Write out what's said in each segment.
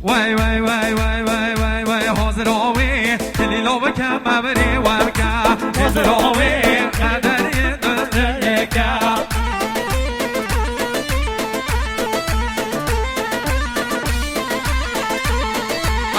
وای وای وای وای وای وای وای حاضر آوی دلی لو بکم مبری و بکم حاضر آوی قدری دل یکم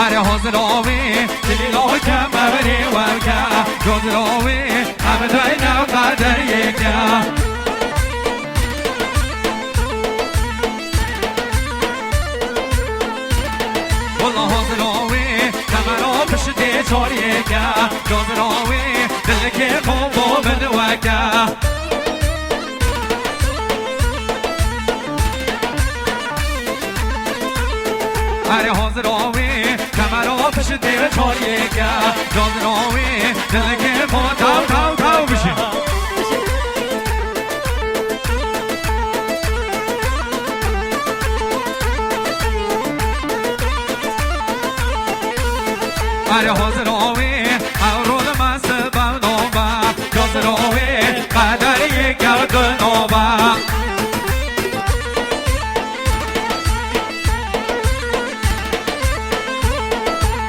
آره حاضر آوی دلی لو بکم مبری و بکم حاضر آوی همه دوی نو قدر یکم حاضر آوی کمرا پشتی چاریه که حاضر آوی دل که خوب و بدوکه آره حاضر آوی کمرا پشتی چاریه که حاضر آوی دل که خوب تاو تاو تاو بشه آره حاضر آوی اورول مست بنابا حاضر آوی قدری گردنابا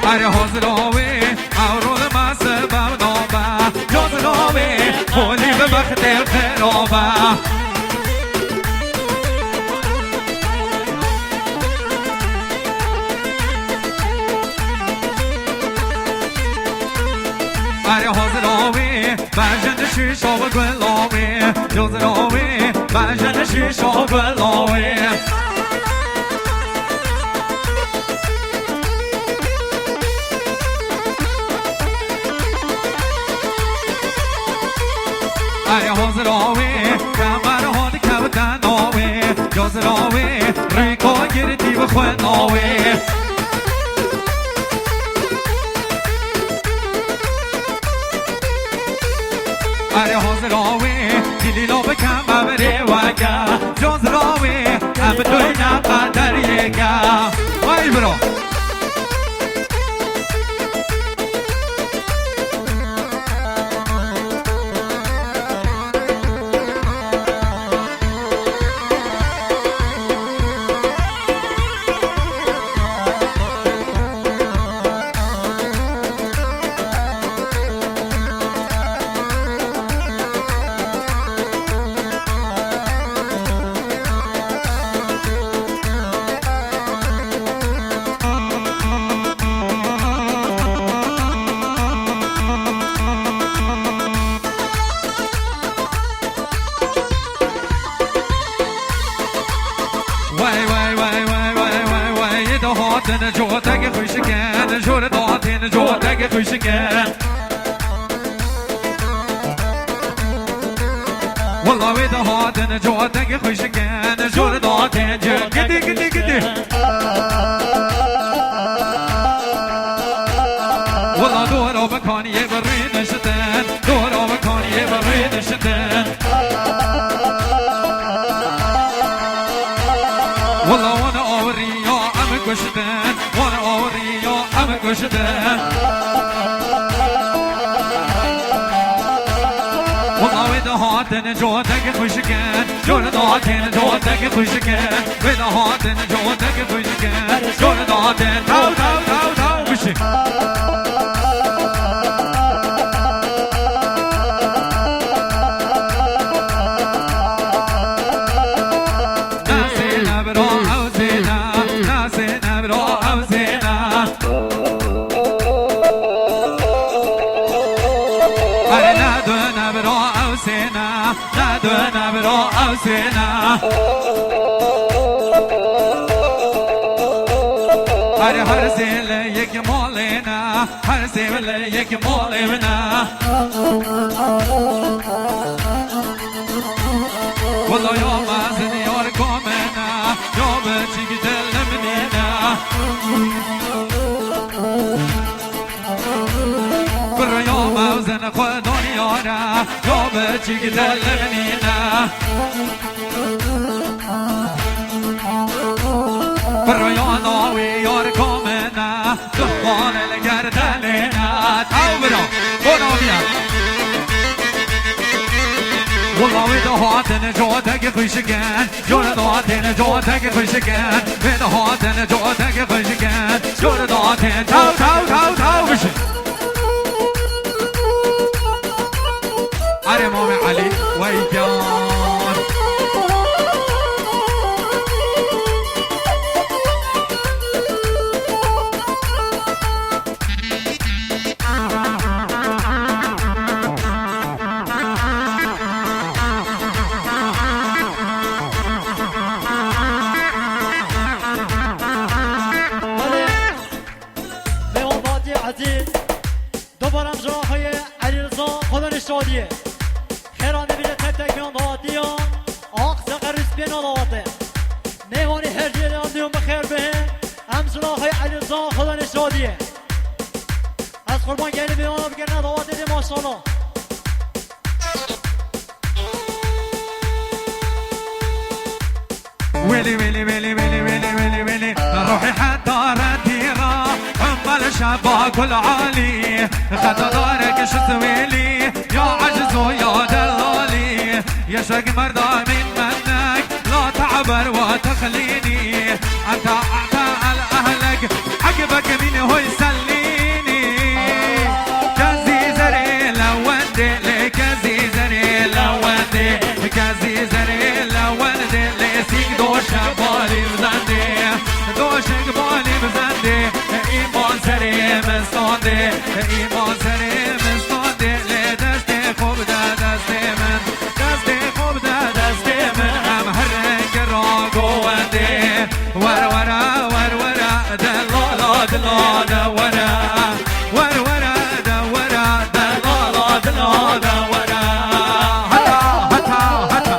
آره حاضر آوی اورول مست بنابا حاضر آوی خولی به وقت خرابا آره حاضر آوی برجند شیشا و گل آوی حاضر آوی برجند شیشا و گل آوی آره حاضر آوی کمر هاد کبتن آوی حاضر آوی ریکا گردی و خون آوی آره حاضر آوی دیلی لو بکم ببری وگه حاضر آوی همه توی نقدر یکه وای برو وای وای وای وای وای وای وای ده هاتن جوتک خوشگن جور داتن جوتک خوشگن والله وی ده هاتن جوتک خوشگن جور داتن گدی گدی گدی والله دورا بکانی بری نشتن دورا بکانی بری نشتن والله وانا آوری یا ام کشتن وانا آوری یا ام کشتن والله ویده هاتن جوتک خوشگن جور داتن جوتک خوشگن ویده هاتن جوتک خوشگن جور داتن تاو تاو تاو تاو بشی ندونه برا اوسینا هر زیل یک مالینا هر زیل یک مالینا والله یا مازن یار کامنا یا بچی دل منینا برا یا موزن خودان یارا یا بچی دل منینا برا یا ناوی یار کامنا دخوان لگردلینا تاو برا برا بیا والله ويدا هاتن جوتك خوشگن جون هاتن جوتك خوشگن ويدا هاتن جوتك خوشگن جور دادن تاو تاو تاو تاو بشه اره امام علی ویدان دوبارم جاهای علیرضا خدا نشادیه خیرانه بیده تک تک میان دواتی ها آق زقر رسپین دواته نیوانی هر جیلی آندیون بخیر به امزراهای علیرضا خدا نشادیه از قربان گلی بیانا بگرنه دواتی دی ماشالله ويلي ويلي ويلي ويلي ويلي ويلي ويلي روحي حتى رديرة عمال الشباك العالي خد دارك شو تسويلي يا عجز ويا دلالي يا شق مرضى منك لا تعبر وتخليني انت اعتى اهلك عقبك مين هو يسليني كزي زري لو ودي لك كزي زري لو ودي كزي زري لو ودي دوش بالي بزندي دوش بالي بزندي ایمان سری مستانده ایمان سری مستانده لی دستی خوب ده دستی من دستی خوب ده دستی من هم هر رنگ را گوانده ور ورا ور ورا دلالا دلالا ورا ور ورا دورا دلالا دلالا ورا هتا هتا هتا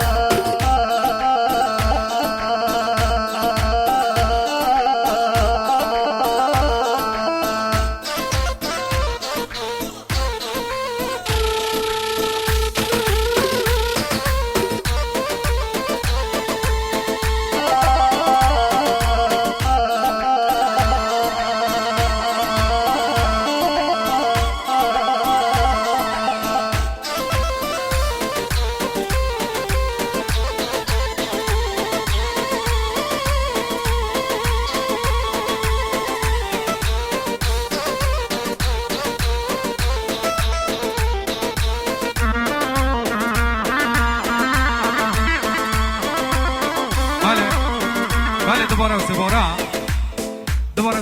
بله دوباره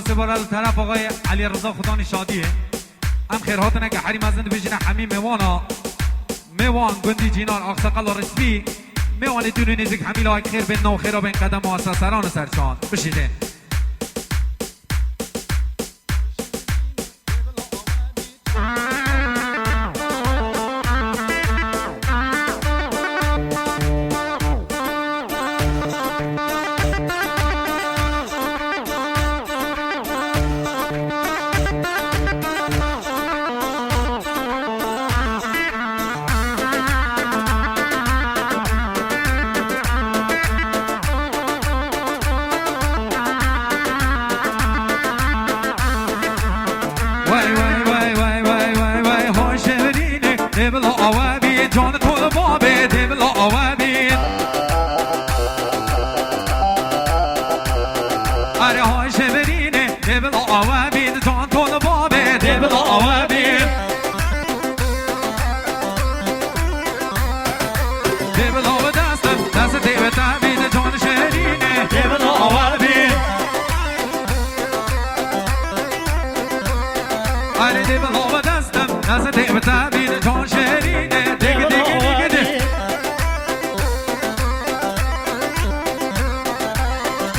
سباره طرف آقای علی رضا خدا نشادیه هم خیرهاتونه که حریم از زند بجنه همین میوان گندی جینان آقسقل رسمی میوان دونی نزک حمیل های خیر بین نو خیرا بین قدم مؤسسران سرچان بشیده دبل آوابی جان تو بابه دبل آوابی آره های شبرینه دبل آوابی جان تو بابه دبل آوابی دبل آو دست دیو تابید جان شهرینه دبل آوابی آره دبل آو دست دیو تابید جان شهرینه دیگه دیگه دیگه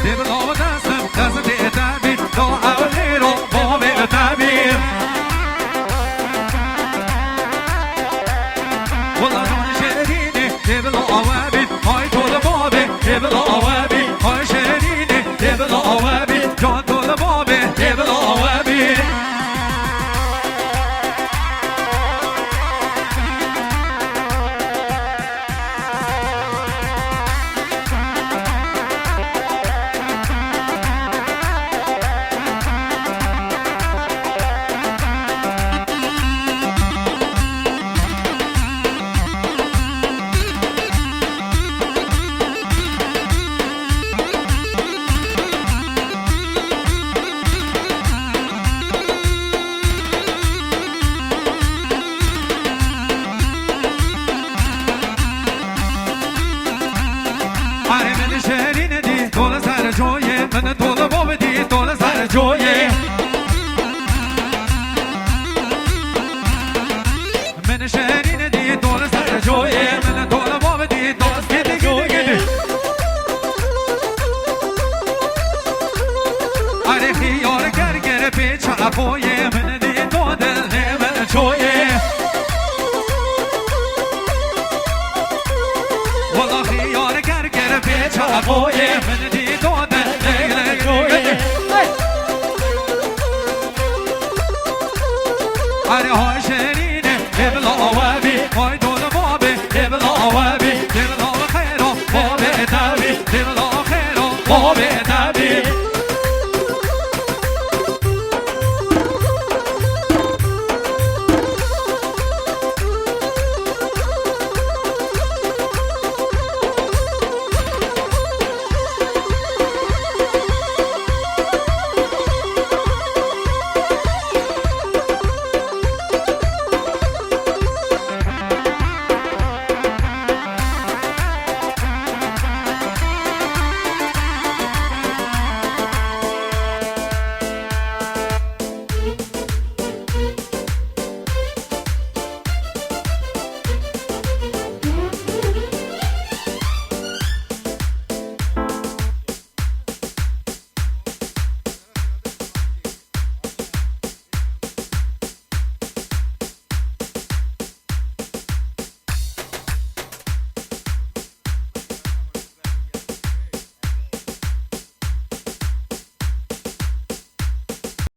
دبل آو دست دیو تابید دو اولی رو بابه تابید والله جان شهرینه دبل آوابید های تو بابه دبل آوابید های شهرینه دبل آوابید جان تو بابه دبل آوابید علی خیار گر پیچ ابوی من دی تو دل من چوی والله خیار گر پیچ ابوی